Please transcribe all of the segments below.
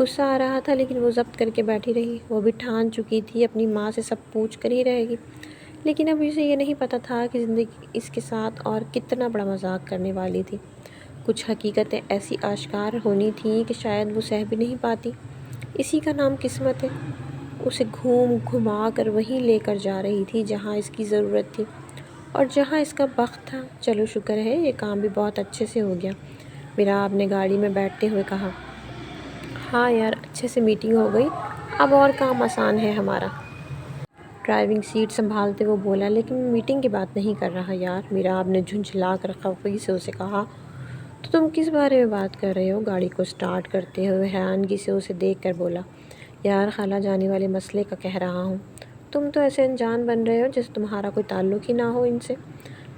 غصہ آ رہا تھا لیکن وہ ضبط کر کے بیٹھی رہی۔ وہ بھی ٹھان چکی تھی اپنی ماں سے سب پوچھ کر ہی رہے گی، لیکن اب اسے یہ نہیں پتہ تھا کہ زندگی اس کے ساتھ اور کتنا بڑا مذاق کرنے والی تھی۔ کچھ حقیقتیں ایسی آشکار ہونی تھیں کہ شاید وہ سہ بھی نہیں پاتی۔ اسی کا نام قسمت ہے، اسے گھوم گھما کر وہیں لے کر جا رہی تھی جہاں اس کی ضرورت تھی اور جہاں اس کا بخت تھا۔ چلو شکر ہے یہ کام بھی بہت اچھے سے ہو گیا، میراب نے گاڑی میں بیٹھتے ہوئے کہا۔ ہاں یار، اچھے سے میٹنگ ہو گئی، اب اور کام آسان ہے ہمارا۔ ڈرائیونگ سیٹ سنبھالتے وہ بولا، لیکن میں میٹنگ کی بات نہیں کر رہا یار، میراب نے جھنجھلا کر خفگی سے اسے کہا۔ تو تم کس بارے میں بات کر رہے ہو؟ گاڑی کو سٹارٹ کرتے ہوئے حیرانگی سے اسے دیکھ کر بولا۔ یار، خالہ جانے والے مسئلے کا کہہ رہا ہوں۔ تم تو ایسے انجان بن رہے ہو جیسے تمہارا کوئی تعلق ہی نہ ہو ان سے۔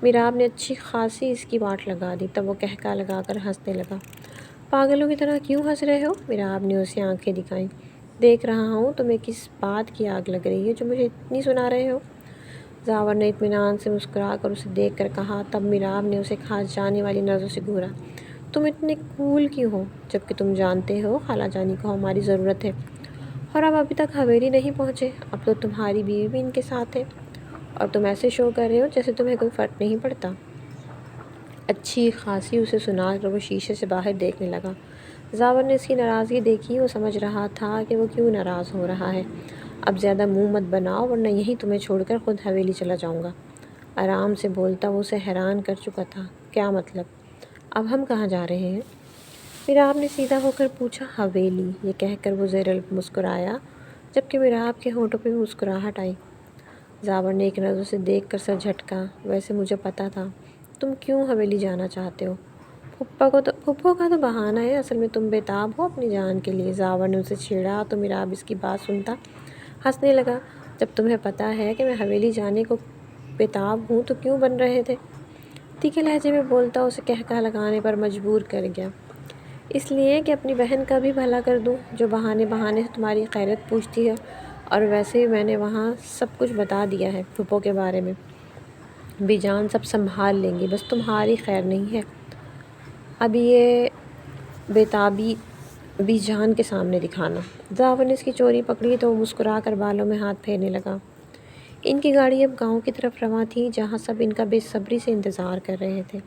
میراب نے اچھی خاصی اس کی واٹ لگا دی، تب وہ قہقہ لگا کر ہنسنے لگا۔ پاگلوں کی طرح کیوں ہنس رہے ہو؟ میراب نے اسے آنکھیں دکھائیں۔ دیکھ رہا ہوں تمہیں کس بات کی آگ لگ رہی ہے جو مجھے اتنی سنا رہے ہو۔ زاور نے اطمینان سے مسکرا کر اسے دیکھ کر کہا، تب میراب نے اسے کھانس جانے والی نظروں سے گھورا۔ تم اتنے کول کیوں ہو جبکہ تم جانتے ہو خالہ جانی کو ہماری ضرورت ہے، اور اب ابھی تک حویلی نہیں پہنچے؟ اب تو تمہاری بیوی بھی ان کے ساتھ ہے اور تم ایسے شو کر رہے ہو جیسے تمہیں کوئی فرق نہیں پڑتا۔ اچھی خاصی اسے سنا کر وہ شیشے سے باہر دیکھنے لگا۔ زاور نے اس کی ناراضگی دیکھی، وہ سمجھ رہا تھا کہ وہ کیوں ناراض ہو رہا ہے۔ اب زیادہ منہ مت بناؤ ورنہ یہیں تمہیں چھوڑ کر خود حویلی چلا جاؤں گا۔ آرام سے بولتا وہ اسے حیران کر چکا تھا۔ کیا مطلب؟ اب ہم کہاں جا رہے ہیں؟ میراب نے سیدھا ہو کر پوچھا۔ حویلی، یہ کہہ کر وہ زیر لب مسکرایا، جبکہ میراب کے ہونٹوں پہ مسکراہٹ آئی۔ زاور نے ایک نظر سے دیکھ کر سر جھٹکا۔ ویسے مجھے پتہ تھا تم کیوں حویلی جانا چاہتے ہو، پھپھو کا تو بہانہ ہے، اصل میں تم بےتاب ہو اپنی جان کے لیے۔ زاور نے اسے چھیڑا تو میراب اس کی بات سنتا ہنسنے لگا۔ جب تمہیں پتہ ہے کہ میں حویلی جانے کو بےتاب ہوں تو کیوں بن رہے تھے؟ تیکھے لہجے میں بولتا اسے قہقہ لگانے پر مجبور کر گیا۔ اس لیے کہ اپنی بہن کا بھی بھلا کر دوں جو بہانے بہانے سے تمہاری خیریت پوچھتی ہے، اور ویسے بھی میں نے وہاں سب کچھ بتا دیا ہے پھپھو کے بارے میں، بی جان سب سنبھال لیں گی، بس تمہاری خیر نہیں ہے اب یہ بےتابی بی جان کے سامنے دکھانا۔ زاور نے اس کی چوری پکڑی تو وہ مسکرا کر بالوں میں ہاتھ پھیرنے لگا۔ ان کی گاڑی اب گاؤں کی طرف رواں تھی جہاں سب ان کا بے صبری سے انتظار کر رہے تھے۔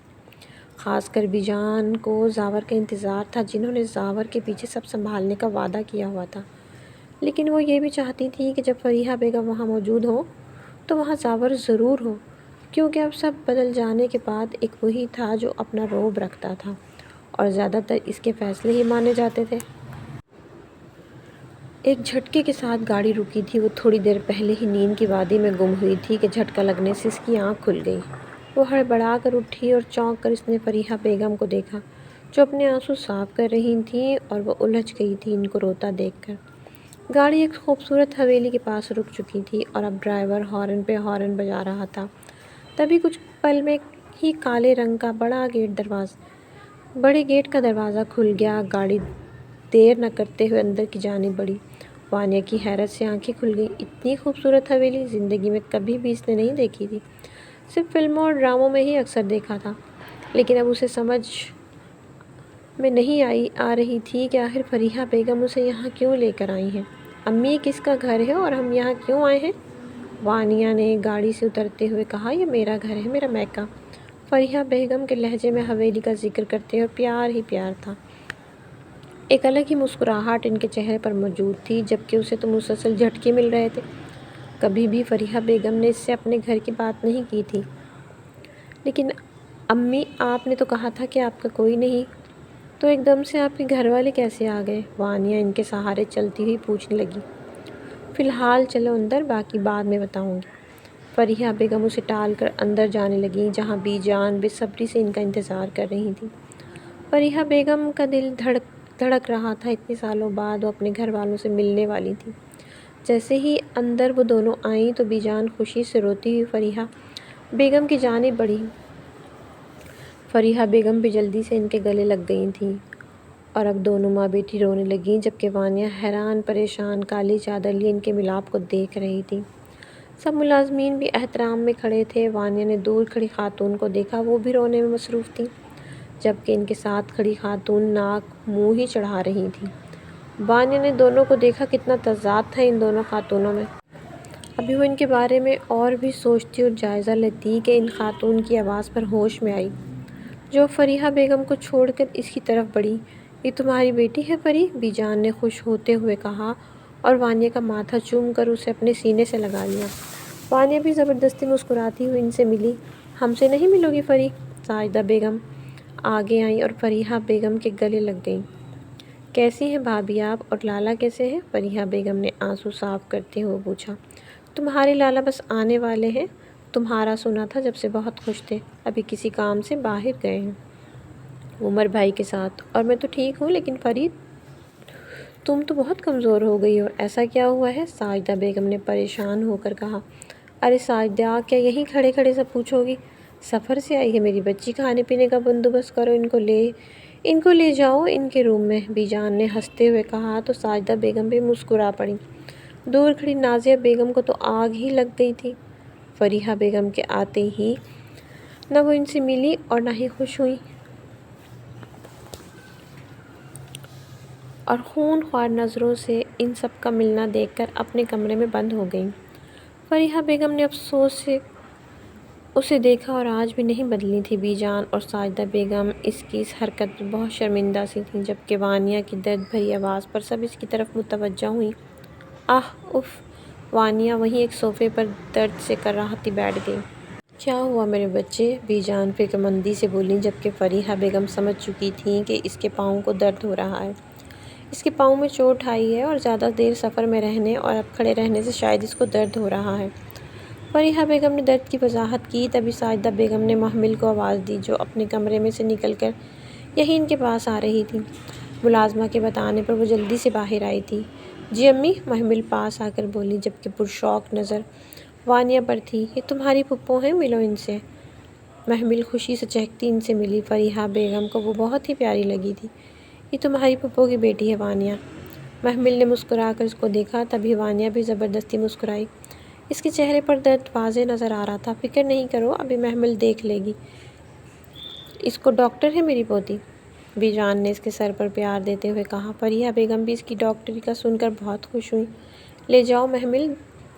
خاص کر بی جان کو زاور کا انتظار تھا، جنہوں نے زاور کے پیچھے سب سنبھالنے کا وعدہ کیا ہوا تھا۔ لیکن وہ یہ بھی چاہتی تھی کہ جب فریحہ بیگم وہاں موجود ہو تو وہاں زاور ضرور ہو، کیونکہ اب سب بدل جانے کے بعد ایک وہی تھا جو اپنا رعب رکھتا تھا اور زیادہ تر اس کے فیصلے ہی مانے جاتے تھے۔ ایک جھٹکے کے ساتھ گاڑی رکی تھی۔ وہ تھوڑی دیر پہلے ہی نیند کی وادی میں گم ہوئی تھی کہ جھٹکا لگنے سے اس کی آنکھ کھل گئی۔ وہ ہڑبڑا کر اٹھی اور چونک کر اس نے فریحہ بیگم کو دیکھا جو اپنے آنسو صاف کر رہی تھیں، اور وہ الجھ گئی تھی ان کو روتا دیکھ کر۔ گاڑی ایک خوبصورت حویلی کے پاس رک چکی تھی اور اب ڈرائیور ہارن پہ ہارن بجا رہا تھا۔ تبھی کچھ پل میں ہی کالے رنگ کا بڑے گیٹ کا دروازہ کھل گیا۔ گاڑی دیر نہ کرتے ہوئے اندر کی جانب بڑھی۔ وانیہ کی حیرت سے آنکھیں کھل گئیں۔ اتنی خوبصورت حویلی زندگی میں کبھی بھی اس نے نہیں دیکھی تھی، صرف فلموں اور ڈراموں میں ہی اکثر دیکھا تھا، لیکن اب اسے سمجھ میں نہیں آ رہی تھی کہ آخر فریحہ بیگم اسے یہاں کیوں لے کر آئی ہیں۔ امی، یہ کس کا گھر ہے اور ہم یہاں کیوں آئے ہیں؟ وانیہ نے گاڑی سے اترتے ہوئے کہا۔ یہ میرا گھر ہے، میرا میکہ۔ فریحہ بیگم کے لہجے میں حویلی کا ذکر کرتے ہوئے پیار ہی پیار تھا۔ ایک الگ ہی مسکراہٹ ان کے چہرے پر موجود تھی، جبکہ اسے تو مسلسل جھٹکے مل رہے تھے۔ کبھی بھی فریحہ بیگم نے اس سے اپنے گھر کی بات نہیں کی تھی۔ لیکن امی، آپ نے تو کہا تھا کہ آپ کا کوئی نہیں، تو ایک دم سے آپ کے گھر والے کیسے آ گئے؟ وانیہ ان کے سہارے چلتی ہوئی پوچھنے لگی۔ فی الحال چلو اندر، باقی بعد میں بتاؤں گی۔ فریحہ بیگم اسے ٹال کر اندر جانے لگیں جہاں بی جان بے صبری سے ان کا انتظار کر رہی تھیں۔ فریحہ بیگم کا دل دھڑک رہا تھا، اتنے سالوں بعد وہ اپنے گھر والوں سے ملنے والی تھی۔ جیسے ہی اندر وہ دونوں آئیں تو بی جان خوشی سے روتی ہوئی فریحہ بیگم کی جانب بڑھی۔ فریحہ بیگم بھی جلدی سے ان کے گلے لگ گئی تھیں اور اب دونوں ماں بیٹی رونے لگیں، جبکہ وانیہ حیران پریشان کالی چادر لیے ان کے ملاپ کو دیکھ رہی تھی۔ سب ملازمین بھی احترام میں کھڑے تھے۔ وانیہ نے دور کھڑی خاتون کو دیکھا، وہ بھی رونے میں مصروف تھیں، جبکہ ان کے ساتھ کھڑی خاتون ناک منہ ہی چڑھا رہی تھیں وانیہ نے دونوں کو دیکھا، کتنا تضاد تھا ان دونوں خاتونوں میں۔ ابھی وہ ان کے بارے میں اور بھی سوچتی اور جائزہ لیتی کہ ان خاتون کی آواز پر ہوش میں آئی، جو فریحہ بیگم کو چھوڑ کر اس کی طرف بڑھی۔ یہ تمہاری بیٹی ہے پری؟ بی جان نے خوش ہوتے ہوئے کہا اور وانیہ کا ماتھا چوم کر اسے اپنے سینے سے لگا لیا۔ وانیہ بھی زبردستی مسکراتی ہوئی ان سے ملی۔ ہم سے نہیں ملو گی پری؟ ساجدہ بیگم آگے آئیں اور فریحہ بیگم کے گلے لگ گئیں۔ کیسی ہیں بھابھی آپ، اور لالا کیسے ہیں؟ فریحہ بیگم نے آنسو صاف کرتے ہوئے پوچھا۔ تمہارے لالا بس آنے والے ہیں، تمہارا سنا تھا جب سے بہت خوش تھے، ابھی کسی کام سے باہر گئے ہیں عمر بھائی کے ساتھ۔ اور میں تو ٹھیک ہوں، لیکن فرید تم تو بہت کمزور ہو گئی ہو، ایسا کیا ہوا ہے؟ ساجدہ بیگم نے پریشان ہو کر کہا۔ ارے ساجدہ، کیا یہیں کھڑے کھڑے سب پوچھو گی؟ سفر سے آئی ہے میری بچی، کھانے پینے کا بندوبست کرو، ان کو لے جاؤ ان کے روم میں، بی جان نے ہنستے ہوئے کہا تو ساجدہ بیگم بھی مسکرا پڑیں۔ دور کھڑی نازیہ بیگم کو تو آگ ہی لگ گئی تھی۔ فریحہ بیگم کے آتے ہی نہ وہ ان سے ملی اور نہ ہی خوش ہوئی، اور خون خوار نظروں سے ان سب کا ملنا دیکھ کر اپنے کمرے میں بند ہو گئیں۔ فریحہ بیگم نے افسوس سے اسے دیکھا اور آج بھی نہیں بدلی تھی۔ بی جان اور ساجدہ بیگم اس کی اس حرکت پر بہت شرمندہ سی تھیں، جبکہ وانیہ کی درد بھری آواز پر سب اس کی طرف متوجہ ہوئیں۔ آہ اف! وانیہ وہیں ایک صوفے پر درد سے کراہتی بیٹھ گئی۔ کیا ہوا میرے بچے؟ بی جان فکرمندی سے بولیں، جبکہ فریحہ بیگم سمجھ چکی تھیں کہ اس کے پاؤں کو درد ہو رہا ہے۔ اس کے پاؤں میں چوٹ آئی ہے اور زیادہ دیر سفر میں رہنے اور اب کھڑے رہنے سے شاید اس کو درد ہو رہا ہے۔ فریحہ بیگم نے درد کی وضاحت کی، تبھی ساجدہ بیگم نے محمل کو آواز دی، جو اپنے کمرے میں سے نکل کر یہیں ان کے پاس آ رہی تھی۔ ملازمہ کے بتانے پر وہ جلدی سے باہر آئی تھی۔ جی امی، محمل پاس آ کر بولی، جبکہ پرشوق نظر وانیہ پر تھی۔ یہ تمہاری پھپھو ہیں، ملو ان سے۔ محمل خوشی سے چہکتی ان سے ملی۔ فریحہ بیگم کو وہ بہت ہی پیاری لگی تھی۔ یہ تمہاری پھپھو کی بیٹی ہے وانیہ۔ محمل نے مسکرا کر اس کو دیکھا، تبھی وانیہ بھی زبردستی مسکرائی۔ اس کے چہرے پر درد واضح نظر آ رہا تھا۔ فکر نہیں کرو، ابھی محمل دیکھ لے گی، اس کو ڈاکٹر ہے میری پوتی، بی جان نے اس کے سر پر پیار دیتے ہوئے کہا۔ فریحہ بیگم بھی اس کی ڈاکٹری کا سن کر بہت خوش ہوئی۔ لے جاؤ محمل،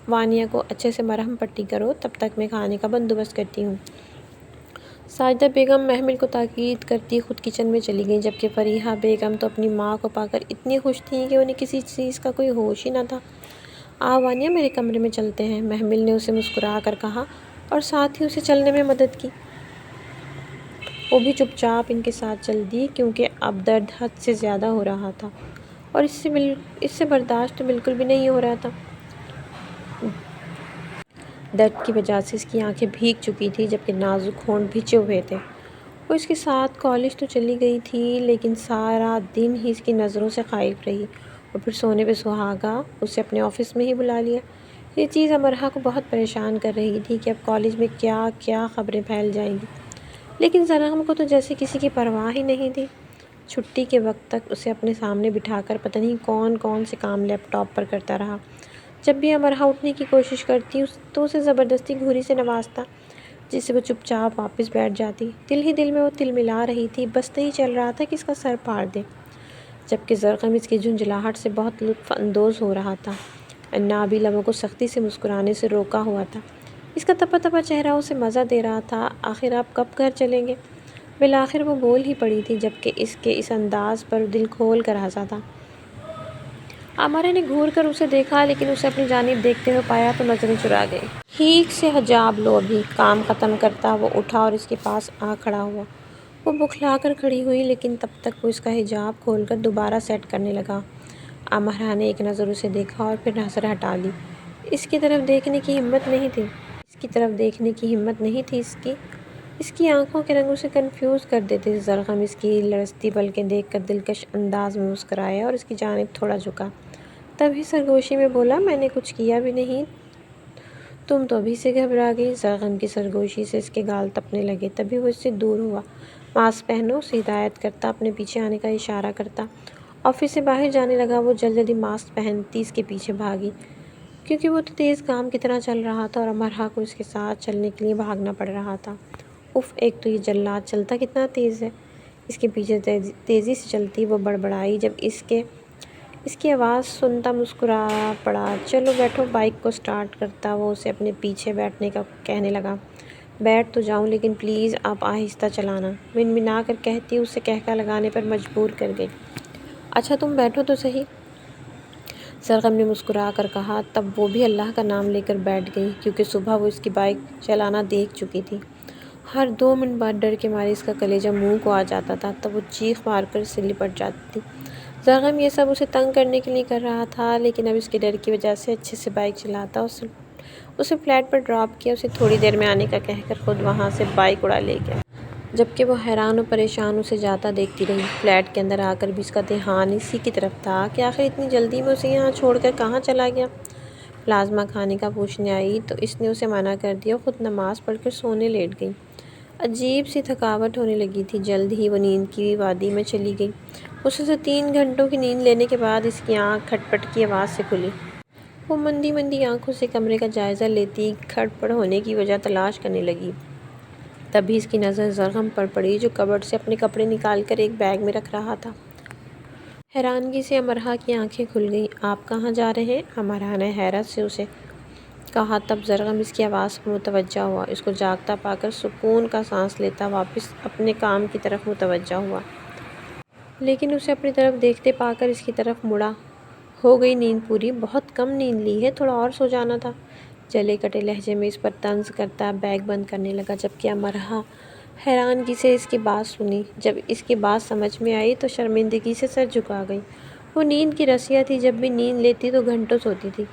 وانیہ کو اچھے سے مرہم پٹی کرو، تب تک میں کھانے کا بندوبست کرتی ہوں۔ ساجدہ بیگم محمل کو تاکید کرتی خود کچن میں چلی گئیں، جبکہ فریحہ بیگم تو اپنی ماں کو پا کر اتنی خوش تھیں کہ انہیں کسی چیز کا کوئی ہوش ہی نہ تھا۔ آؤ وانیہ، میرے کمرے میں چلتے ہیں، محمل نے اسے مسکرا کر کہا اور ساتھ ہی اسے چلنے میں مدد کی۔ وہ بھی چپ چاپ ان کے ساتھ چل دی، کیونکہ اب درد حد سے زیادہ ہو رہا تھا اور اس سے برداشت تو بالکل بھی نہیں ہو رہا تھا۔ درد کی وجہ سے اس کی آنکھیں بھیگ چکی تھیں، جبکہ نازک ہونٹ بھنچے ہوئے تھے۔ وہ اس کے ساتھ کالج تو چلی گئی تھی، لیکن سارا دن ہی اس کی نظروں سے غائب رہی، اور پھر سونے پہ سہاگا اسے اپنے آفس میں ہی بلا لیا۔ یہ چیز امرا کو بہت پریشان کر رہی تھی کہ اب کالج میں کیا کیا خبریں پھیل جائیں گی، لیکن ضرغم کو تو جیسے کسی کی پرواہ ہی نہیں تھی۔ چھٹی کے وقت تک اسے اپنے سامنے بٹھا کر پتہ نہیں کون کون سے کام لیپ ٹاپ پر کرتا رہا۔ جب بھی امرا اٹھنے کی کوشش کرتی تو اسے زبردستی گھوری سے نوازتا، جس سے وہ چپ چاپ واپس بیٹھ جاتی۔ دل ہی دل میں وہ تلملا رہی تھی، بس نہیں چل رہا تھا کہ اس کا سر پھاڑ دے، جبکہ ضرغم اس کی جھنجھلاہٹ سے بہت لطف اندوز ہو رہا تھا، عنابی لبوں کو سختی سے مسکرانے سے روکا ہوا تھا۔ اس کا تپا تپا چہرہ اسے مزہ دے رہا تھا۔ آخر آپ کب گھر چلیں گے؟ بالآخر وہ بول ہی پڑی تھی، جبکہ اس کے اس انداز پر دل کھول کر ہنسا تھا۔ امرا نے گھور کر اسے دیکھا، لیکن اسے اپنی جانب دیکھتے ہوئے پایا تو نظریں چرا گئی۔ ٹھیک سے حجاب لو ابھی، کام ختم کرتا وہ اٹھا اور اس کے پاس آ کھڑا ہوا۔ وہ بکھلا کر کھڑی ہوئی، لیکن تب تک وہ اس کا حجاب کھول کر دوبارہ سیٹ کرنے لگا۔ امرا نے ایک نظر اسے دیکھا اور پھر نظر ہٹا لی۔ اس کی طرف دیکھنے کی ہمت نہیں تھی اس کی آنکھوں کے رنگ اسے کنفیوز کر دیتے تھے۔ ضرغم اس کی لرزتی پلکیں دیکھ کر دلکش انداز میں مسکرایا اور اس کی جانب تھوڑا جھکا، تبھی سرگوشی میں بولا، میں نے کچھ کیا بھی نہیں، تم تو ابھی سے گھبرا گئی۔ ضرغم کی سرگوشی سے اس کے گال تپنے لگے، تبھی وہ اس سے دور ہوا۔ ماسک پہنو، اسے ہدایت کرتا اپنے پیچھے آنے کا اشارہ کرتا۔ آفس سے باہر جانے لگا۔ وہ جلدی ماسک پہنتی اس کے پیچھے بھاگی، کیونکہ وہ تو تیز گام کی طرح چل رہا تھا اور امرا کو اس کے ساتھ چلنے کے لیے بھاگنا پڑ رہا تھا۔ اف، ایک تو یہ جلاد چلتا کتنا تیز ہے، اس کے پیچھے تیزی سے چلتی۔ وہ بڑبڑائی، جب اس کے اس کی آواز سنتا مسکرا پڑا۔ چلو بیٹھو، بائک کو سٹارٹ کرتا وہ اسے اپنے پیچھے بیٹھنے کا کہنے لگا۔ بیٹھ تو جاؤں لیکن پلیز آپ آہستہ چلانا، منمنا کر کہتی اسے کہکا لگانے پر مجبور کر گئی۔ اچھا تم بیٹھو تو صحیح، زرغم نے مسکرا کر کہا۔ تب وہ بھی اللہ کا نام لے کر بیٹھ گئی، کیونکہ صبح وہ اس کی بائک چلانا دیکھ چکی تھی۔ ہر 2 منٹ بعد ڈر کے مارے اس کا کلیجہ منہ کو آ جاتا تھا، تب وہ چیخ مار کر اس سے لپٹ جاتی تھی۔ زرغم یہ سب اسے تنگ کرنے کے لیے کر رہا تھا، لیکن اب اس کے ڈر کی وجہ سے اچھے سے بائک چلاتا۔ اسے فلیٹ پر ڈراپ کیا، اسے تھوڑی دیر میں آنے کا کہہ کر خود وہاں سے بائک اڑا لے گیا، جبکہ وہ حیران و پریشان اسے جاتا دیکھتی رہی۔ فلیٹ کے اندر آ کر بھی اس کا دھیان اسی کی طرف تھا کہ آخر اتنی جلدی میں اسے یہاں چھوڑ کر کہاں چلا گیا۔ پلازمہ کھانے کا پوچھنے آئی تو اس نے اسے منع کر دیا اور خود نماز پڑھ کر سونے لیٹ گئی۔ عجیب سی تھکاوٹ ہونے لگی تھی، جلد ہی وہ نیند کی وادی میں چلی گئی۔ اسے 3 گھنٹوں کی نیند لینے کے بعد اس کی آنکھ کھٹ پٹ کی آواز سے کھلی۔ وہ مندی مندی آنکھوں سے کمرے کا جائزہ لیتی کھٹ پڑ ہونے کی وجہ تلاش کرنے لگی۔ تبھی اس کی نظر زرغم پر پڑی، جو کبرڈ سے اپنے کپڑے نکال کر ایک بیگ میں رکھ رہا تھا۔ حیرانگی سے امرا کی آنکھیں کھل گئیں۔ آپ کہاں جا رہے ہیں؟ امرا نے حیرت سے اسے کہا۔ تب زرغم اس کی آواز پر متوجہ ہوا۔ اس کو جاگتا پا کر سکون کا سانس لیتا واپس اپنے کام کی طرف متوجہ ہوا، لیکن اسے اپنی طرف دیکھتے پا کر اس کی طرف مڑا۔ ہو گئی نیند پوری؟ بہت کم نیند لی ہے، تھوڑا اور سو جانا تھا، جلے کٹے لہجے میں اس پر طنز کرتا بیگ بند کرنے لگا، جبکہ امرا حیرانگی سے اس کی بات سنی۔ جب اس کی بات سمجھ میں آئی تو شرمندگی سے سر جھکا گئی۔ وہ نیند کی رسیا تھی، جب بھی نیند لیتی تو گھنٹوں سوتی تھی۔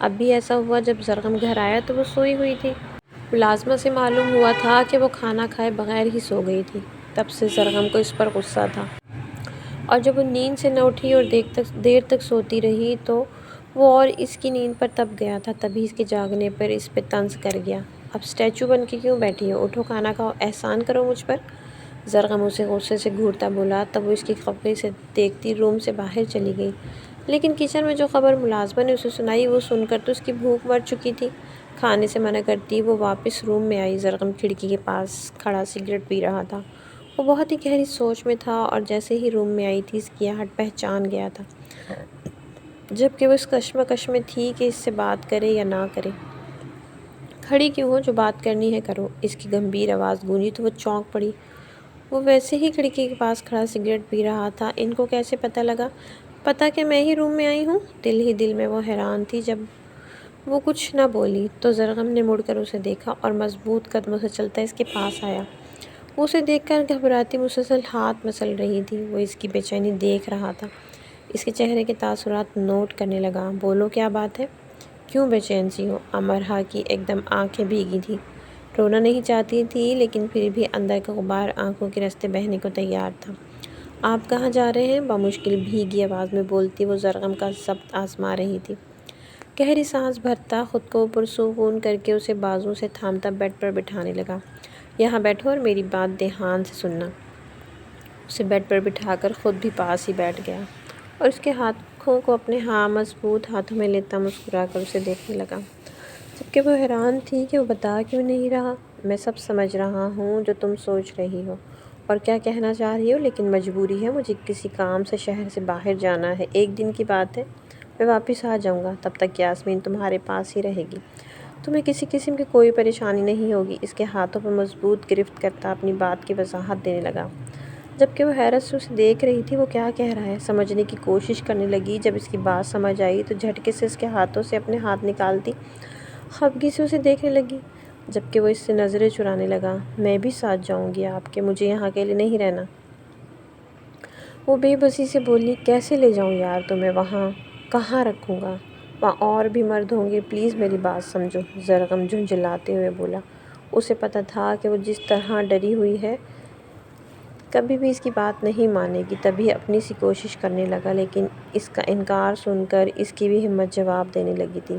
اب بھی ایسا ہوا، جب زرغم گھر آیا تو وہ سوئی ہوئی تھی۔ پلازمہ سے معلوم ہوا تھا کہ وہ کھانا کھائے بغیر ہی سو گئی تھی۔ تب سے زرغم کو اس پر غصہ تھا، اور جب وہ نیند سے نہ اٹھی اور دیر تک سوتی رہی تو وہ اور اس کی نیند پر تپ گیا تھا۔ تبھی اس کے جاگنے پر اس پہ طنز کر گیا۔ اب اسٹیچو بن کے کیوں بیٹھی ہو؟ اٹھو، کھانا کھاؤ، احسان کرو مجھ پر، زرغم اسے غصے سے گھورتا بولا۔ تب وہ اس کی خفگی سے دیکھتی روم سے باہر چلی گئی، لیکن کچن میں جو خبر ملازمہ نے اسے سنائی وہ سن کر تو اس کی بھوک مر چکی تھی۔ کھانے سے منع کرتی وہ واپس روم میں آئی۔ زرغم کھڑکی کے پاس کھڑا سگریٹ پی رہا تھا۔ وہ بہت ہی گہری سوچ میں تھا، اور جیسے ہی روم میں آئی تھی اس کی آہٹ پہچان گیا تھا، جبکہ وہ اس کشمکش میں تھی کہ اس سے بات کرے یا نہ کرے۔ کھڑی کیوں ہو؟ جو بات کرنی ہے کرو، اس کی گمبھیر آواز گونجی تو وہ چونک پڑی۔ وہ ویسے ہی کھڑکی کے پاس کھڑا سگریٹ پی رہا تھا، ان کو کیسے پتہ لگا؟ پتہ کہ میں ہی روم میں آئی ہوں؟ دل ہی دل میں وہ حیران تھی۔ جب وہ کچھ نہ بولی تو زرغم نے مڑ کر اسے دیکھا اور مضبوط قدموں سے چلتا اس کے پاس آیا۔ وہ اسے دیکھ کر گھبراتی مسلسل ہاتھ مسل رہی تھی۔ وہ اس کی بے چینی دیکھ رہا تھا، اس کے چہرے کے تاثرات نوٹ کرنے لگا۔ بولو، کیا بات ہے؟ کیوں بے چین سی ہو؟ امرا کی ایک دم آنکھیں بھیگی تھیں، رونا نہیں چاہتی تھی لیکن پھر بھی اندر کا غبار آنکھوں کے راستے بہنے کو تیار تھا۔ آپ کہاں جا رہے ہیں؟ بمشکل بھیگی آواز میں بولتی وہ زرغم کا ضبط آزما رہی تھی۔ گہری سانس بھرتا خود کو پرسکون کر کے اسے بازو سے تھامتا بیڈ پر بٹھانے لگا۔ یہاں بیٹھو اور میری بات دھیان سے سننا۔ اسے بیڈ پر بٹھا کر خود بھی پاس ہی بیٹھ گیا اور اس کے ہاتھوں کو اپنے مضبوط ہاتھوں میں لیتا مسکرا کر اسے دیکھنے لگا، جبکہ وہ حیران تھی کہ وہ بتا کیوں نہیں رہا۔ میں سب سمجھ رہا ہوں جو تم سوچ رہی ہو اور کیا کہنا چاہ رہی ہو، لیکن مجبوری ہے، مجھے کسی کام سے شہر سے باہر جانا ہے۔ 1 دن کی بات ہے، میں واپس آ جاؤں گا، تب تک یاسمین تمہارے پاس ہی رہے گی، تمہیں کسی قسم کی کوئی پریشانی نہیں ہوگی۔ اس کے ہاتھوں پر مضبوط گرفت کرتا اپنی بات کی وضاحت دینے لگا، جبکہ وہ حیرت سے اسے دیکھ رہی تھی۔ وہ کیا کہہ رہا ہے، سمجھنے کی کوشش کرنے لگی۔ جب اس کی بات سمجھ آئی تو جھٹکے سے اس کے ہاتھوں سے اپنے ہاتھ نکالتی خفگی سے اسے دیکھنے لگی، جبکہ وہ اس سے نظریں چرانے لگا۔ میں بھی ساتھ جاؤں گی آپ کے، مجھے یہاں اکیلے نہیں رہنا، وہ بے بسی سے بولی۔ کیسے لے جاؤں یار تمہیں وہاں؟ کہاں رکھوں گا؟ وہاں اور بھی مرد ہوں گے، پلیز میری بات سمجھو، زرغم جھنجھلاتے ہوئے بولا۔ اسے پتہ تھا کہ وہ جس طرح ڈری ہوئی ہے کبھی بھی اس کی بات نہیں مانے گی، تبھی اپنی سی کوشش کرنے لگا، لیکن اس کا انکار سن کر اس کی بھی ہمت جواب دینے لگی تھی،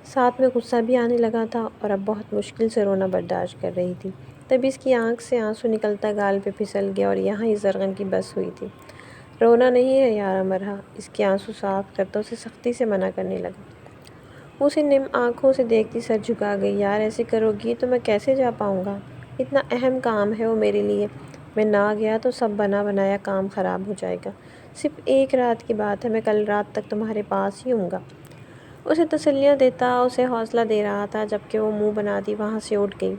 ساتھ میں غصہ بھی آنے لگا تھا، اور اب بہت مشکل سے رونا برداشت کر رہی تھی۔ تبھی اس کی آنکھ سے آنسو نکلتا گال پہ پھسل گیا اور یہاں ہی زرغم کی بس ہوئی تھی۔ رونا نہیں ہے یار امرا، اس کے آنسو صاف کرتا اسے سختی سے منع کرنے لگا۔ وہ اسے نم آنکھوں سے دیکھتی سر جھکا گئی۔ یار ایسے کرو گی تو میں کیسے جا پاؤں گا؟ اتنا اہم کام ہے وہ میرے لیے، میں نہ گیا تو سب بنا بنایا کام خراب ہو جائے گا، صرف ایک رات کی بات ہے، میں کل رات تک تمہارے پاس ہی ہوں گا۔ اسے تسلیاں دیتا، اسے حوصلہ دے رہا تھا، جبکہ وہ منہ بناتی وہاں سے اٹھ گئی،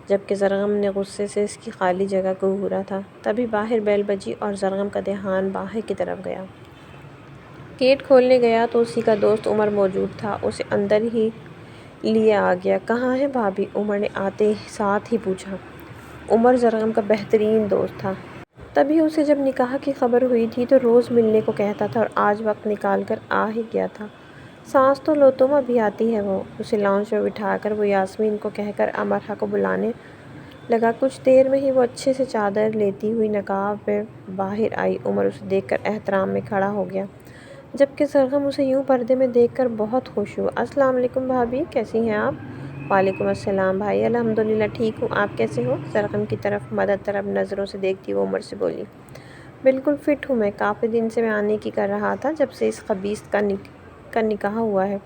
جبکہ زرغم نے غصے سے اس کی خالی جگہ کو گھورا تھا۔ تبھی باہر بیل بجی اور زرغم کا دھیان باہر کی طرف گیا۔ گیٹ کھولنے گیا تو اسی کا دوست عمر موجود تھا، اسے اندر ہی لیے آ گیا۔ کہاں ہے بھابھی؟ عمر نے آتے ساتھ ہی پوچھا۔ عمر زرغم کا بہترین دوست تھا۔ تبھی اسے جب نکاح کی خبر ہوئی تھی تو روز ملنے کو کہتا تھا اور آج وقت نکال کر آ ہی گیا تھا۔ سانس تو لو تم، ابھی آتی ہے وہ۔ اسے لاؤنج میں بٹھا کر وہ یاسمین کو کہہ کر امرا کو بلانے لگا۔ کچھ دیر میں ہی وہ اچھے سے چادر لیتی ہوئی نقاب میں باہر آئی۔ عمر اسے دیکھ کر احترام میں کھڑا ہو گیا، جبکہ زرغم اسے یوں پردے میں دیکھ کر بہت خوش ہوا۔ السلام علیکم بھابھی، کیسی ہیں آپ؟ وعلیکم السلام بھائی، الحمدللہ ٹھیک ہوں، آپ کیسے ہو؟ زرغم کی طرف مدد طلب نظروں سے دیکھتی وہ عمر سے بولی۔ بالکل فٹ ہوں میں، کافی دن سے میں آنے کی کر رہا تھا جب سے اس خبیث کا نکاح ہوا ہے۔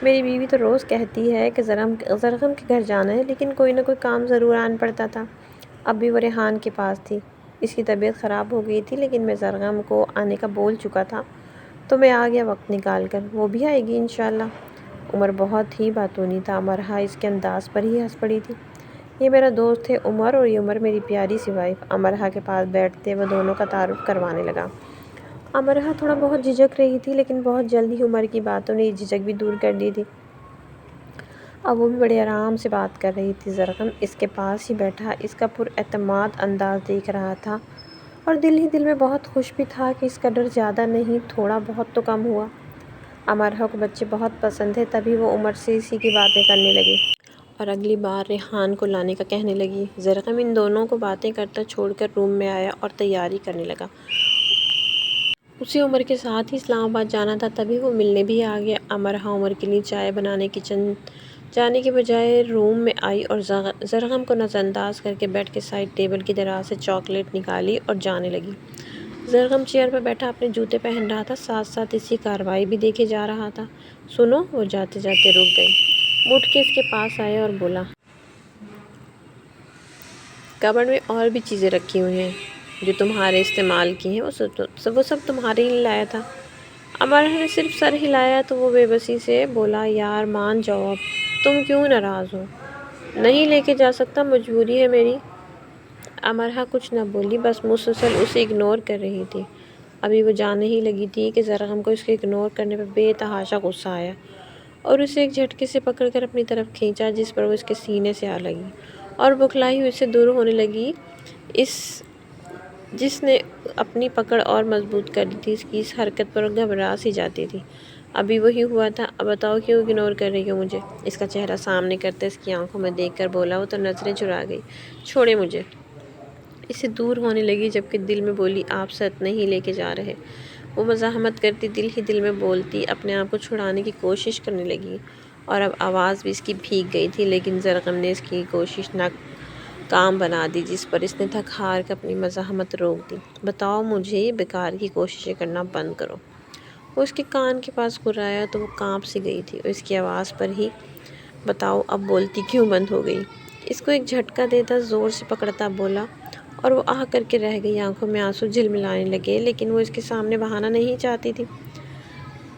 میری بیوی تو روز کہتی ہے کہ زرغم کے گھر جانا ہے، لیکن کوئی نہ کوئی کام ضرور آن پڑتا تھا۔ اب بھی وہ ریحان کے پاس تھی، اس کی طبیعت خراب ہو گئی تھی، لیکن میں زرغم کو آنے کا بول چکا تھا تو میں آ گیا وقت نکال کر، وہ بھی آئے گی انشاءاللہ۔ عمر بہت ہی باتونی تھا، امرا اس کے انداز پر ہی ہنس پڑی تھی۔ یہ میرا دوست ہے عمر اور یہ عمر میری پیاری سی وائف۔ امرا کے پاس بیٹھتے وہ دونوں کا تعارف کروانے لگا۔ امرا تھوڑا بہت جھجک رہی تھی، لیکن بہت جلد ہی عمر کی باتوں نے یہ جھجک بھی دور کر دی تھی۔ اب وہ بھی بڑے آرام سے بات کر رہی تھی۔ زرغم اس کے پاس ہی بیٹھا اس کا پر اعتماد انداز دیکھ رہا تھا اور دل ہی دل میں بہت خوش بھی تھا کہ اس کا ڈر زیادہ نہیں، تھوڑا بہت تو کم ہوا۔ امرا کو بچے بہت پسند ہیں، تبھی وہ عمر سے اسی کی باتیں کرنے لگی اور اگلی بار ریحان کو لانے کا کہنے لگی۔ زرغم ان دونوں کو باتیں کرتا چھوڑ کر روم میں آیا اور تیاری کرنے لگا۔ اسے عمر کے ساتھ ہی اسلام آباد جانا تھا، تبھی وہ ملنے بھی آ گیا۔ امرا عمر کے لیے چائے بنانے کچن جانے کے بجائے روم میں آئی اور زرغم کو نظر انداز کر کے بیڈ کے سائڈ ٹیبل کی دراز سے چاکلیٹ نکالی اور جانے لگی۔ زرغم چیئر پر بیٹھا اپنے جوتے پہن رہا تھا، ساتھ ساتھ اس کی کارروائی بھی دیکھے جا رہا تھا۔ سنو، وہ جاتے جاتے رک گئی، اٹھ کے اس کے پاس آیا اور بولا۔ کبرڈ میں اور بھی چیزیں رکھی ہوئی ہیں جو تمہارے استعمال کی ہیں، وہ سب تمہارے لیے لایا تھا۔ امرا نے صرف سر ہلایا تو وہ بے بسی سے بولا، یار مان جاؤ اب، تم کیوں ناراض ہو؟ نہیں لے کے جا سکتا، مجبوری ہے میری۔ امرا کچھ نہ بولی، بس مسلسل اسے اگنور کر رہی تھی۔ ابھی وہ جانے ہی لگی تھی کہ زرغم کو اس کے اگنور کرنے پر بے تحاشا غصہ آیا اور اسے ایک جھٹکے سے پکڑ کر اپنی طرف کھینچا، جس پر وہ اس کے سینے سے آ لگی اور بکھلائی ہوئی اس سے دور ہونے لگی۔ جس نے اپنی پکڑ اور مضبوط کر دی تھی، اس کی اس حرکت پر گھبرا سی جاتی تھی۔ ابھی وہی ہوا تھا، اب بتاؤ کیوں اگنور کر رہی ہو مجھے؟ اس کا چہرہ سامنے کرتے اس کی آنکھوں میں دیکھ کر بولا۔ وہ تو نظریں چرا گئی، چھوڑے مجھے۔ اس سے دور ہونے لگی، جبکہ دل میں بولی، آپ سچ نہیں لے کے جا رہے۔ وہ مزاحمت کرتی دل ہی دل میں بولتی، اپنے آپ کو چھڑانے کی کوشش کرنے لگی اور اب آواز بھی اس کی بھیگ گئی تھی، لیکن زرغم نے اس کی کوشش ناکام بنا دی، جس پر اس نے تھک ہار کر اپنی مزاحمت روک دی۔ بتاؤ مجھے، یہ بیکار کی کوششیں کرنا بند کرو۔ وہ اس کے کان کے پاس گھرایا تو وہ کانپ سی گئی تھی اور اس کی آواز پر ہی بتاؤ اب بولتی کیوں بند ہو گئی؟ اس کو ایک جھٹکا دیتا زور سے پکڑتا بولا اور وہ آہ کر کے رہ گئی، آنکھوں میں آنسو جھلملانے لگے، لیکن وہ اس کے سامنے بہانا نہیں چاہتی تھی۔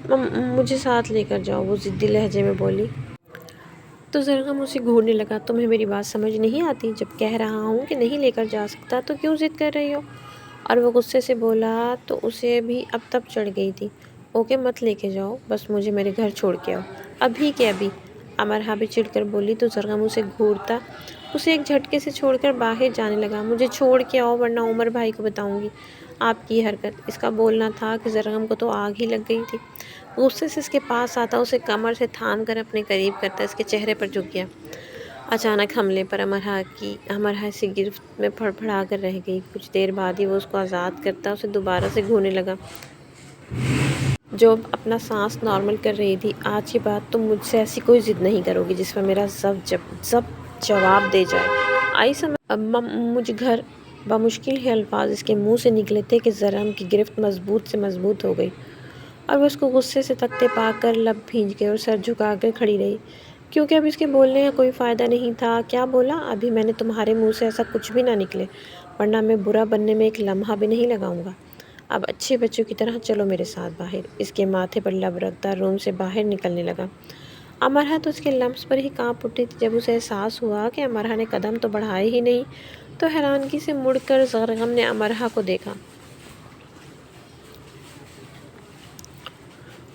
مجھے ساتھ لے کر جاؤ، وہ ضدی لہجے میں بولی۔ تو زرغم اسے گھورنے لگا، تمہیں میری بات سمجھ نہیں آتی؟ جب کہہ رہا ہوں کہ نہیں لے کر جا سکتا تو کیوں ضد کر رہی ہو؟ اور وہ غصے سے بولا تو اسے بھی اب تب چڑھ گئی تھی۔ اوکے، مت لے کے جاؤ، بس مجھے میرے گھر چھوڑ کے آؤ، ابھی کے ابھی۔ امرا بھی چڑھ کر بولی تو زرغم اسے گھورتا اسے ایک جھٹکے سے چھوڑ کر باہر جانے لگا۔ مجھے چھوڑ کے آؤ ورنہ عمر بھائی کو بتاؤں گی آپ کی یہ حرکت۔ اس کا بولنا تھا کہ زرغم کو تو آگ ہی لگ گئی تھی۔ غصے سے اس کے پاس آتا، اسے کمر سے تھام کر اپنے قریب کرتا اس کے چہرے پر جھک گیا۔ اچانک حملے پر امرا اسے گرفت میں پھڑپڑا کر رہ گئی۔ کچھ دیر بعد ہی وہ اس کو آزاد کرتا اسے دوبارہ سے گھورنے لگا، جو اب اپنا سانس نارمل کر رہی تھی۔ آج کے بعد تم مجھ سے ایسی کوئی ضد نہیں کرو گی جس پر میرا ضبط جواب دے جائے، آئی سمجھ؟ مجھ گھر۔ بمشکل ہی الفاظ اس کے منہ سے نکلے تھے کہ زرغم کی گرفت مضبوط سے مضبوط ہو گئی اور وہ اس کو غصے سے تکتے پا کر لب بھیج گئے اور سر جھکا کر کھڑی رہی، کیونکہ اب اس کے بولنے کا کوئی فائدہ نہیں تھا۔ کیا بولا؟ ابھی میں نے تمہارے منہ سے ایسا کچھ بھی نہ نکلے، ورنہ میں برا بننے میں ایک لمحہ بھی نہیں لگاؤں گا۔ اب اچھے بچوں کی طرح چلو میرے ساتھ باہر۔ اس کے ماتھے پر لب رکھتا روم سے باہر نکلنے لگا۔ امرہ تو اس کے لمس پر ہی کانپ اٹھی تھی۔ جب اسے احساس ہوا کہ امرہ نے قدم تو بڑھائے ہی نہیں تو حیرانگی سے مڑ کر سرگم نے امرہ کو دیکھا۔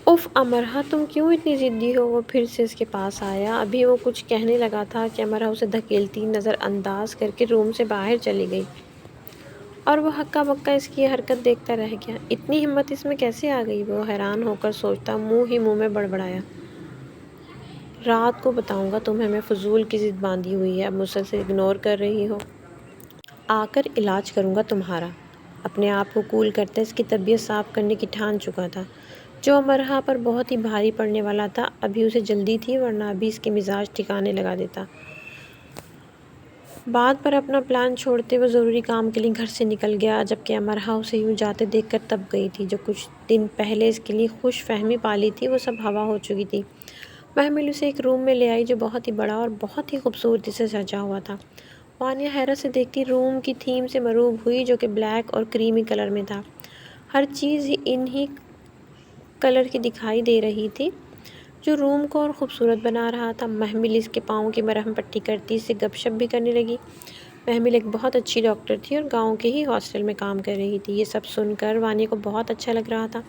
اف امرہ، تم کیوں اتنی ضدی ہو؟ وہ پھر سے اس کے پاس آیا۔ ابھی وہ کچھ کہنے لگا تھا کہ امرہ اسے دھکیلتی نظر انداز کر کے روم سے باہر چلی گئی اور وہ ہکا بکا اس کی یہ حرکت دیکھتا رہ گیا۔ اتنی ہمت اس میں کیسے آ گئی؟ وہ حیران ہو کر سوچتا منہ ہی منہ میں بڑبڑایا۔ رات کو بتاؤں گا تمہیں، میں فضول کی ضد باندھی ہوئی ہے، اب مسلسل اگنور کر رہی ہو۔ آ کر علاج کروں گا تمہارا۔ اپنے آپ کو کول کرتے اس کی طبیعت صاف کرنے کی ٹھان چکا تھا، جو امرہ پر بہت ہی بھاری پڑنے والا تھا۔ ابھی اسے جلدی تھی ورنہ ابھی اس کے مزاج ٹھکانے لگا دیتا۔ بات پر اپنا پلان چھوڑتے وہ ضروری کام کے لیے گھر سے نکل گیا، جبکہ امرہ اسے یوں جاتے دیکھ کر تب گئی تھی۔ جو کچھ دن پہلے اس کے لیے خوش فہمی پالی تھی وہ سب ہوا ہو چکی تھی۔ محمل اسے ایک روم میں لے آئی جو بہت ہی بڑا اور بہت ہی خوبصورتی سے سجا ہوا تھا۔ وانیہ حیرت سے دیکھتی روم کی تھیم سے مرعوب ہوئی، جو کہ بلیک اور کریمی کلر میں تھا۔ ہر چیز انہی کلر کی دکھائی دے رہی تھی جو روم کو اور خوبصورت بنا رہا تھا۔ محمل اس کے پاؤں کی مرہم پٹی کرتی اس سے گپ شپ بھی کرنے لگی۔ محمل ایک بہت اچھی ڈاکٹر تھی اور گاؤں کے ہی ہاسٹل میں کام کر رہی تھی۔ یہ سب سن کر وانیہ کو بہت اچھا لگ رہا تھا۔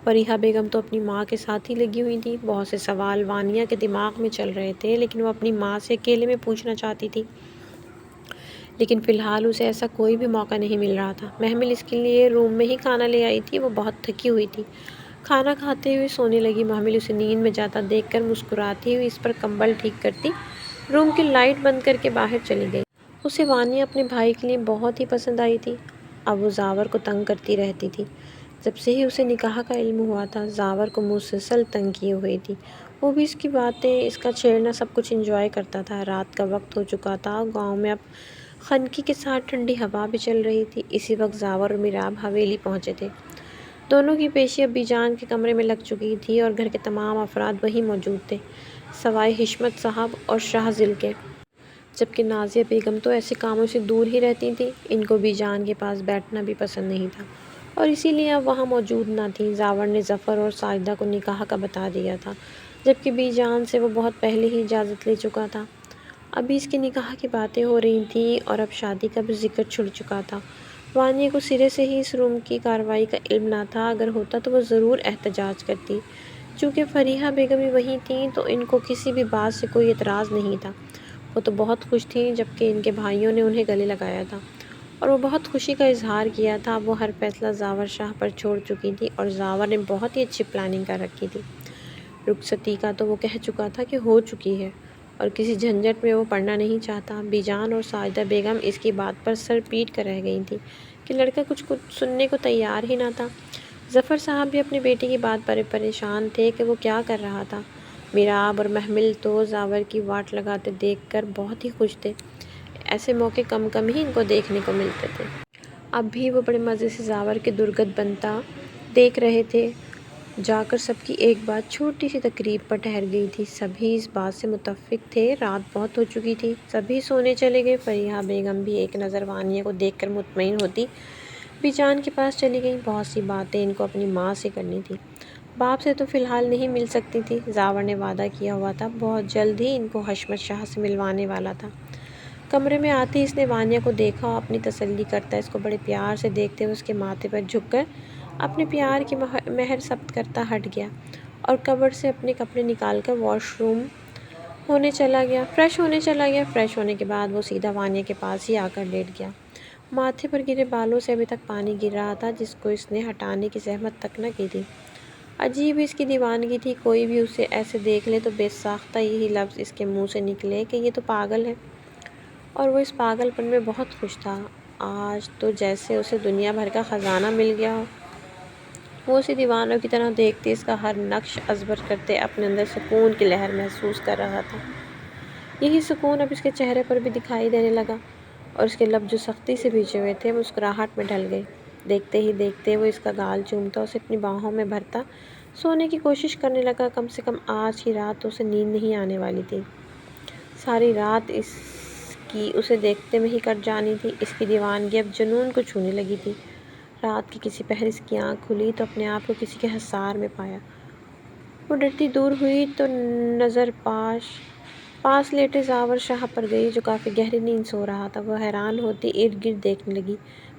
فریحہ بیگم تو اپنی ماں کے ساتھ ہی لگی ہوئی تھی۔ بہت سے سوال وانیہ کے دماغ میں چل رہے تھے لیکن وہ اپنی ماں سے اکیلے میں پوچھنا چاہتی تھی، لیکن فی الحال اسے ایسا کوئی بھی موقع نہیں مل رہا تھا۔ محمل اس کے لیے روم میں ہی کھانا لے آئی تھی۔ وہ بہت تھکی ہوئی تھی، کھانا کھاتے ہوئے سونے لگی۔ محمل اسے نیند میں جاتا دیکھ کر مسکراتی ہوئی اس پر کمبل ٹھیک کرتی روم کی لائٹ بند کر کے باہر چلی گئی۔ اسے وانیہ اپنے بھائی کے لیے بہت ہی پسند آئی تھی۔ اب وہ زاور کو تنگ کرتی رہتی تھی۔ جب سے ہی اسے نکاح کا علم ہوا تھا زاور کو مسلسل تنگ کیے ہوئی تھی۔ وہ بھی اس کی باتیں، اس کا چھیڑنا سب کچھ انجوائے کرتا تھا۔ رات کا وقت ہو چکا تھا۔ گاؤں میں اب خنکی کے ساتھ ٹھنڈی ہوا بھی چل رہی تھی۔ اسی وقت زاور اور میراب حویلی پہنچے تھے۔ دونوں کی پیشی ابی جان کے کمرے میں لگ چکی تھی اور گھر کے تمام افراد وہیں موجود تھے سوائے حشمت صاحب اور شاہزل کے، جبکہ نازیہ بیگم تو ایسے کاموں سے دور ہی رہتی تھیں۔ ان کو ابی جان کے پاس بیٹھنا بھی پسند نہیں تھا اور اسی لیے اب وہاں موجود نہ تھیں۔ زاور نے ظفر اور ساجدہ کو نکاح کا بتا دیا تھا، جبکہ ابی جان سے وہ بہت پہلے ہی اجازت لے چکا تھا۔ ابھی اس کے نکاح کی باتیں ہو رہی تھیں اور اب شادی کا بھی ذکر چھڑ چکا تھا۔ وانیہ کو سرے سے ہی اس روم کی کارروائی کا علم نہ تھا۔ اگر ہوتا تو وہ ضرور احتجاج کرتی۔ چونکہ فریحہ بیگم بھی وہیں تھیں تو ان کو کسی بھی بات سے کوئی اعتراض نہیں تھا۔ وہ تو بہت خوش تھیں جبکہ ان کے بھائیوں نے انہیں گلے لگایا تھا اور وہ بہت خوشی کا اظہار کیا تھا۔ اب وہ ہر فیصلہ زاور شاہ پر چھوڑ چکی تھی اور زاور نے بہت ہی اچھی پلاننگ کر رکھی تھی۔ رخصتی کا تو وہ کہہ چکا تھا کہ ہو چکی ہے اور کسی جھنجٹ میں وہ پڑنا نہیں چاہتا۔ ابی جان اور ساجدہ بیگم اس کی بات پر سر پیٹ کر رہ گئی تھیں کہ لڑکا کچھ سننے کو تیار ہی نہ تھا۔ ظفر صاحب بھی اپنے بیٹے کی بات پر پریشان تھے کہ وہ کیا کر رہا تھا۔ میراب اور محمل تو زاور کی واٹ لگاتے دیکھ کر بہت ہی خوش تھے۔ ایسے موقع کم کم ہی ان کو دیکھنے کو ملتے تھے۔ اب بھی وہ بڑے مزے سے زاور کے درگت بنتا دیکھ رہے تھے۔ جا کر سب کی ایک بات چھوٹی سی تقریب پر ٹھہر گئی تھی۔ سبھی اس بات سے متفق تھے رات بہت ہو چکی تھی، سبھی سونے چلے گئے۔ فریحہ بیگم بھی ایک نظر وانیہ کو دیکھ کر مطمئن ہوتی ابی جان کے پاس چلی گئیں۔ بہت سی باتیں ان کو اپنی ماں سے کرنی تھی، باپ سے تو فی الحال نہیں مل سکتی تھی۔ زاور نے وعدہ کیا ہوا تھا بہت جلد ہی ان کو حشمت شاہ سے ملوانے والا تھا۔ کمرے میں آتے ہی اس نے وانیہ کو دیکھا اور اپنی تسلی کرتا اس کو بڑے پیار سے دیکھتے ہوئے اس کے ماتھے پر جھک کر اپنے پیار کی مہر ثبت کرتا ہٹ گیا اور کبرڈ سے اپنے کپڑے نکال کر فریش ہونے چلا گیا۔ فریش ہونے کے بعد وہ سیدھا وانیہ کے پاس ہی آ کر لیٹ گیا۔ ماتھے پر گرے بالوں سے ابھی تک پانی گر رہا تھا جس کو اس نے ہٹانے کی زحمت تک نہ کی تھی۔ عجیب اس کی دیوانگی تھی، کوئی بھی اسے ایسے دیکھ لے تو بے ساختہ یہی لفظ اس کے منہ سے نکلے کہ یہ تو پاگل ہے، اور وہ اس پاگل پن میں بہت خوش تھا۔ آج تو جیسے اسے دنیا بھر کا خزانہ مل گیا ہو۔ وہ اسے دیوانوں کی طرح دیکھتے، اس کا ہر نقش ازبر کرتے اپنے اندر سکون کی لہر محسوس کر رہا تھا۔ یہی سکون اب اس کے چہرے پر بھی دکھائی دینے لگا اور اس کے لب جو سختی سے بھیجے ہوئے تھے مسکراہٹ میں ڈھل گئے۔ دیکھتے ہی دیکھتے وہ اس کا گال چومتا، اسے اپنی باہوں میں بھرتا سونے کی کوشش کرنے لگا۔ کم سے کم آج کی رات تو اسے نیند نہیں آنے والی تھی۔ ساری رات اس کی اسے دیکھتے میں ہی کٹ جانی تھی۔ اس کی دیوانگی اب جنون کو چھونے لگی تھی۔ رات کی کسی پہر اس کی آنکھ کھلی تو اپنے آپ کو کسی کے حصار میں پایا۔ وہ ڈرتی دور ہوئی تو نظر پاس لیٹے زاور شاہ پر گئی جو کافی گہری نیند سو رہا تھا۔ وہ حیران ہوتی ارد گرد دیکھنے لگی۔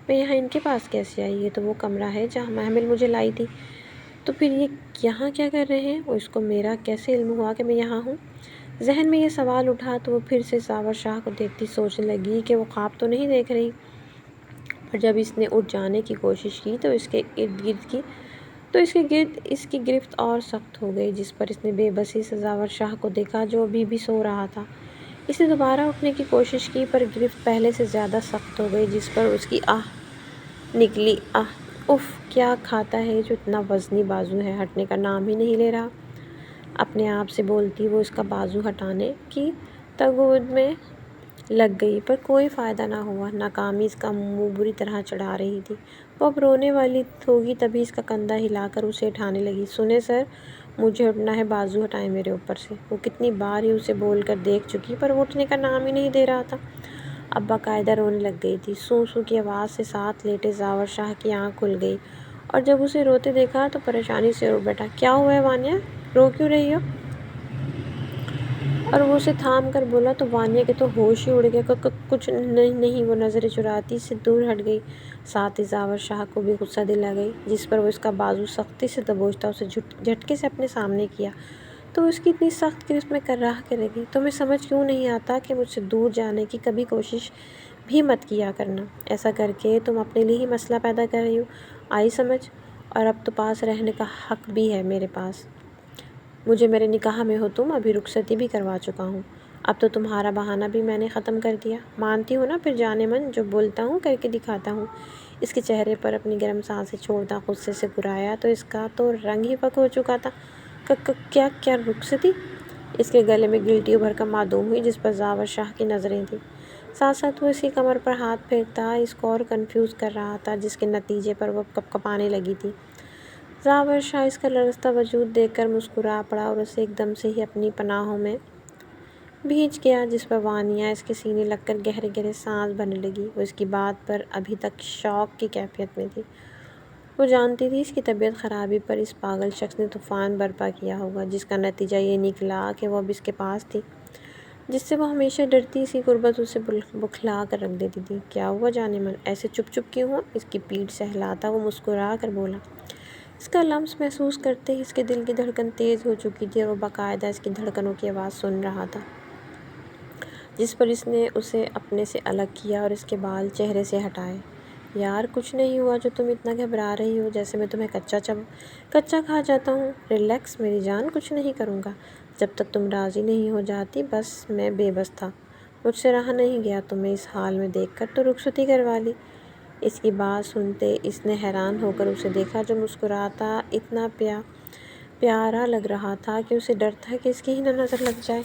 میں یہاں ان کے پاس کیسے آئی؟ یہ تو وہ کمرہ ہے جہاں محمل مجھے لائی تھی۔ تو پھر یہ یہاں کیا کر رہے ہیں؟ اور اس کو میرا کیسے علم ہوا کہ میں یہاں ہوں؟ ذہن میں یہ سوال اٹھا تو وہ پھر سے زاور شاہ کو دیکھتی سوچنے لگی کہ وہ خواب تو نہیں دیکھ رہی۔ اور جب اس نے اٹھ جانے کی کوشش کی تو اس کے گرد اس کی گرفت اور سخت ہو گئی، جس پر اس نے بے بسی سے زاور شاہ کو دیکھا جو ابھی بھی سو رہا تھا۔ اس نے دوبارہ اٹھنے کی کوشش کی پر گرفت پہلے سے زیادہ سخت ہو گئی، جس پر اس کی آہ نکلی، اف، کیا کھاتا ہے جو اتنا وزنی بازو ہے، ہٹنے کا نام ہی نہیں لے رہا۔ اپنے آپ سے بولتی وہ اس کا بازو ہٹانے کی تگود میں لگ گئی پر کوئی فائدہ نہ ہوا۔ ناکامی اس کا منہ بری طرح چڑھا رہی تھی۔ وہ اب رونے والی ہوگی تبھی اس کا کندھا ہلا کر اسے اٹھانے لگی۔ سنیں سر، مجھے اٹھنا ہے، بازو ہٹائیں میرے اوپر سے۔ وہ کتنی بار ہی اسے بول کر دیکھ چکی پر وہ اٹھنے کا نام ہی نہیں دے رہا تھا۔ اب باقاعدہ رونے لگ گئی تھی۔ سوں سوں کی آواز سے ساتھ لیٹے زاور شاہ کی آنکھ کھل گئی اور جب اسے روتے دیکھا تو پریشانی سے اٹھ بیٹھا۔ کیا ہوا ہے وانیہ؟ رو کیوں رہی ہو؟ اور وہ اسے تھام کر بولا تو وانیہ کے تو ہوش ہی اڑ گیا۔ کچھ نہیں، وہ نظریں چراتی سے دور ہٹ گئی۔ ساتھ ہی زاور شاہ کو بھی غصہ دل آ گئی، جس پر وہ اس کا بازو سختی سے دبوچتا اسے جھٹکے سے اپنے سامنے کیا۔ تو اس کی اتنی سخت گرفت میں کر رہا کرے گی؟ تمہیں سمجھ کیوں نہیں آتا کہ مجھ سے دور جانے کی کبھی کوشش بھی مت کیا کرنا؟ ایسا کر کے تم اپنے لیے ہی مسئلہ پیدا کر رہی ہو۔ آئی سمجھ؟ اور اب تو پاس رہنے کا حق بھی ہے میرے پاس۔ مجھے میرے نکاح میں ہو تم، ابھی رخصتی بھی کروا چکا ہوں۔ اب تو تمہارا بہانہ بھی میں نے ختم کر دیا۔ مانتی ہو نا پھر جانے من جو بولتا ہوں کر کے دکھاتا ہوں۔ اس کے چہرے پر اپنی گرم سانسیں چھوڑتا غصے سے گرایا تو اس کا تو رنگ ہی پک ہو چکا تھا۔ کیا رخصتی؟ اس کے گلے میں گلٹی ابھر کر معدوم ہوئی، جس پر زاور شاہ کی نظریں تھیں۔ ساتھ ساتھ وہ اس کی کمر پر ہاتھ پھیرتا اس کو اور کنفیوز کر رہا تھا، جس کے نتیجے پر وہ کپکپانے لگی تھی۔ زاور شاہ اس کا لرزتا وجود دیکھ کر مسکرا پڑا اور اسے ایک دم سے ہی اپنی پناہوں میں بھیج گیا، جس پر وانیہ اس کے سینے لگ کر گہرے گہرے سانس بھرنے لگی۔ وہ اس کی بات پر ابھی تک شوق کی کیفیت میں تھی۔ وہ جانتی تھی اس کی طبیعت خرابی پر اس پاگل شخص نے طوفان برپا کیا ہوگا، جس کا نتیجہ یہ نکلا کہ وہ اب اس کے پاس تھی، جس سے وہ ہمیشہ ڈرتی، اس کی قربت اسے بکھلا کر رکھ دیتی تھی۔ کیا ہوا جانے من؟ ایسے چپ کیوں ہو؟ اس کی پیٹھ سہلاتا وہ مسکرا کر بولا۔ اس کا لمس محسوس کرتے ہی اس کے دل کی دھڑکن تیز ہو چکی تھی اور وہ باقاعدہ اس کی دھڑکنوں کی آواز سن رہا تھا، جس پر اس نے اسے اپنے سے الگ کیا اور اس کے بال چہرے سے ہٹائے۔ یار کچھ نہیں ہوا جو تم اتنا گھبرا رہی ہو، جیسے میں تمہیں کچا کھا جاتا ہوں۔ ریلیکس میری جان، کچھ نہیں کروں گا جب تک تم راضی نہیں ہو جاتی۔ بس میں بے بس تھا، مجھ سے رہا نہیں گیا تمہیں اس حال میں دیکھ کر تو رخصتی کروا لی۔ اس کی بات سنتے اس نے حیران ہو کر اسے دیکھا جو مسکراتا اتنا پیارا لگ رہا تھا کہ اسے ڈر تھا کہ اس کی ہی نہ نظر لگ جائے،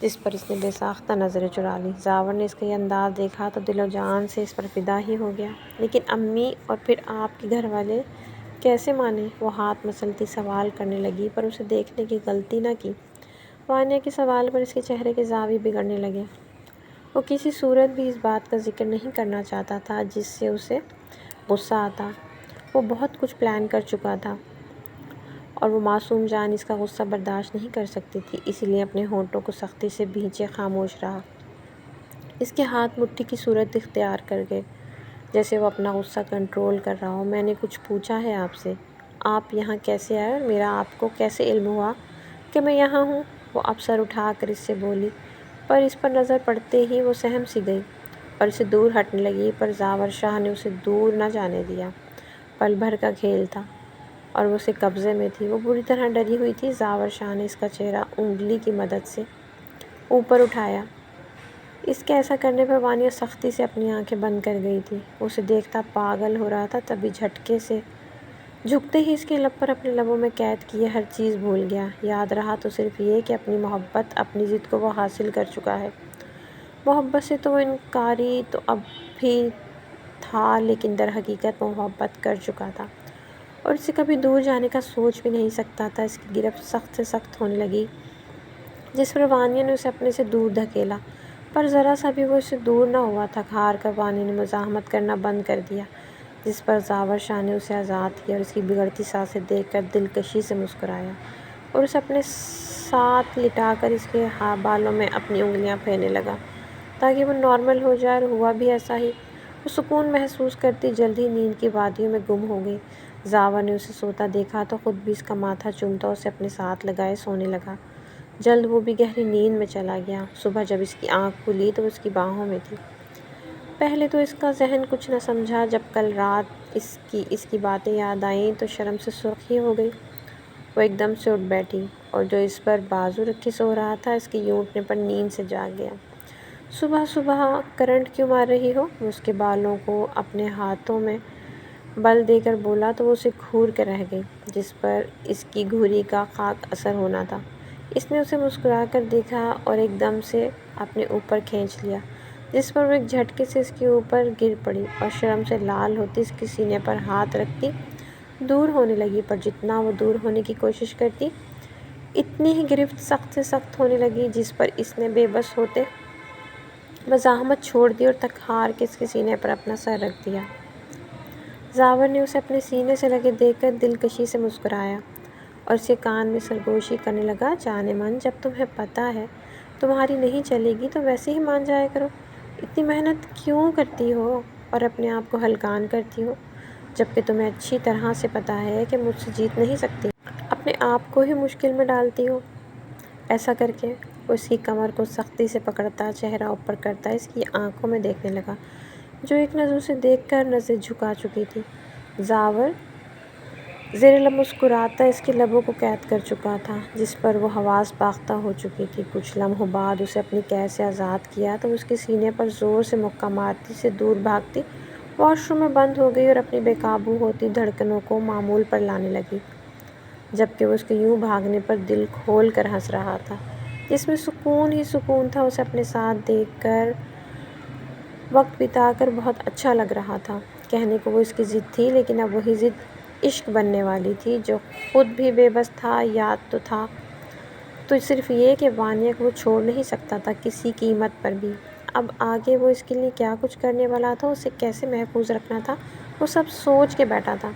جس پر اس نے بے ساختہ نظریں چرا لیں۔ زاور نے اس کا یہ انداز دیکھا تو دل و جان سے اس پر فدا ہی ہو گیا۔ لیکن امی اور پھر آپ کے گھر والے کیسے مانیں؟ وہ ہاتھ مسلتی سوال کرنے لگی پر اسے دیکھنے کی غلطی نہ کی۔ وانیہ کے سوال پر اس کے چہرے کے زاویے بگڑنے لگے۔ وہ کسی صورت بھی اس بات کا ذکر نہیں کرنا چاہتا تھا جس سے اسے غصہ آتا۔ وہ بہت کچھ پلان کر چکا تھا اور وہ معصوم جان اس کا غصہ برداشت نہیں کر سکتی تھی، اسی لیے اپنے ہونٹوں کو سختی سے بھینچے خاموش رہا۔ اس کے ہاتھ مٹھی کی صورت اختیار کر گئے، جیسے وہ اپنا غصہ کنٹرول کر رہا ہو۔ میں نے کچھ پوچھا ہے آپ سے؟ آپ یہاں کیسے آئے اور میرا آپ کو کیسے علم ہوا کہ میں یہاں ہوں؟ وہ اب سر اٹھا کر اس سے بولی، پر اس پر نظر پڑتے ہی وہ سہم سی گئی اور اسے دور ہٹنے لگی، پر زاور شاہ نے اسے دور نہ جانے دیا۔ پل بھر کا کھیل تھا اور وہ اسے قبضے میں تھی۔ وہ بری طرح ڈری ہوئی تھی۔ زاور شاہ نے اس کا چہرہ انگلی کی مدد سے اوپر اٹھایا۔ اس کے ایسا کرنے پر وانیہ سختی سے اپنی آنکھیں بند کر گئی تھی۔ وہ اسے دیکھتا پاگل ہو رہا تھا، تبھی جھٹکے سے جھکتے ہی اس کے لب پر اپنے لبوں میں قید کیے ہر چیز بھول گیا۔ یاد رہا تو صرف یہ کہ اپنی محبت، اپنی ضد کو وہ حاصل کر چکا ہے۔ محبت سے تو وہ انکاری تو اب بھی تھا، لیکن در حقیقت وہ محبت کر چکا تھا اور اس سے کبھی دور جانے کا سوچ بھی نہیں سکتا تھا۔ اس کی گرفت سخت سے سخت ہونے لگی، جس پر وانیہ نے اسے اپنے سے دور دھکیلا، پر ذرا سا بھی وہ اس سے دور نہ ہوا۔ تھک ہار کر وانیہ نے مزاحمت کرنا بند کر دیا۔ جس پر زاور شاہ نے اسے آزاد کیا اور اس کی بگڑتی سانسیں دیکھ کر دلکشی سے مسکرایا اور اسے اپنے ساتھ لٹا کر اس کے بالوں میں اپنی انگلیاں پھیرنے لگا تاکہ وہ نارمل ہو جائے، اور ہوا بھی ایسا ہی۔ وہ سکون محسوس کرتی جلد ہی نیند کی وادیوں میں گم ہو گئی۔ زاور نے اسے سوتا دیکھا تو خود بھی اس کا ماتھا چومتا اسے اپنے ساتھ لگائے سونے لگا۔ جلد وہ بھی گہری نیند میں چلا گیا۔ صبح جب اس کی آنکھ کھلی تو وہ اس کی باہوں میں تھی۔ پہلے تو اس کا ذہن کچھ نہ سمجھا، جب کل رات اس کی باتیں یاد آئیں تو شرم سے سرخ ہی ہو گئی۔ وہ ایک دم سے اٹھ بیٹھی اور جو اس پر بازو رکھے سو رہا تھا اس کے یوں اٹھنے پر نیند سے جاگ گیا۔ صبح صبح کرنٹ کیوں مار رہی ہو؟ وہ اس کے بالوں کو اپنے ہاتھوں میں بل دے کر بولا تو وہ اسے گھور کر رہ گئی، جس پر اس کی گھوری کا خاک اثر ہونا تھا۔ اس نے اسے مسکرا کر دیکھا اور ایک دم سے اپنے اوپر کھینچ لیا، جس پر وہ ایک جھٹکے سے اس کے اوپر گر پڑی اور شرم سے لال ہوتی اس کے سینے پر ہاتھ رکھتی دور ہونے لگی، پر جتنا وہ دور ہونے کی کوشش کرتی اتنی ہی گرفت سخت سے سخت ہونے لگی، جس پر اس نے بے بس ہوتے مزاحمت چھوڑ دی اور تھک ہار کے اس کے سینے پر اپنا سر رکھ دیا۔ زاور نے اسے اپنے سینے سے لگے دیکھ کر دلکشی سے مسکرایا اور اس کے کان میں سرگوشی کرنے لگا، جانے من، جب تمہیں پتہ ہے تمہاری نہیں چلے گی تو ویسے ہی مان جایا کرو۔ اتنی محنت کیوں کرتی ہو اور اپنے آپ کو ہلکان کرتی ہو، جبکہ تمہیں اچھی طرح سے پتہ ہے کہ مجھ سے جیت نہیں سکتی۔ اپنے آپ کو ہی مشکل میں ڈالتی ہو۔ ایسا کر کے وہ اس کی کمر کو سختی سے پکڑتا، چہرہ اوپر کرتا اس کی آنکھوں میں دیکھنے لگا، جو ایک نظر اسے دیکھ کر نظریں جھکا چکی تھی۔ زاور زیر لب مسکراتا اس کے لبوں کو قید کر چکا تھا، جس پر وہ حواس باختہ ہو چکی تھی۔ کچھ لمحوں بعد اسے اپنی قید سے آزاد کیا تو وہ اس کے سینے پر زور سے مکہ مارتی سے دور بھاگتی واش روم میں بند ہو گئی اور اپنی بے قابو ہوتی دھڑکنوں کو معمول پر لانے لگی، جبکہ وہ اس کے یوں بھاگنے پر دل کھول کر ہنس رہا تھا، جس میں سکون ہی سکون تھا۔ اسے اپنے ساتھ دیکھ کر وقت بتا کر بہت اچھا لگ رہا تھا۔ کہنے کو وہ اس کی ضد تھی، لیکن اب وہی ضد عشق بننے والی تھی، جو خود بھی بے بس تھا۔ یاد تو تھا تو صرف یہ کہ وانیہ کو وہ چھوڑ نہیں سکتا تھا کسی قیمت پر بھی۔ اب آگے وہ اس کے لیے کیا کچھ کرنے والا تھا، اسے کیسے محفوظ رکھنا تھا، وہ سب سوچ کے بیٹھا تھا۔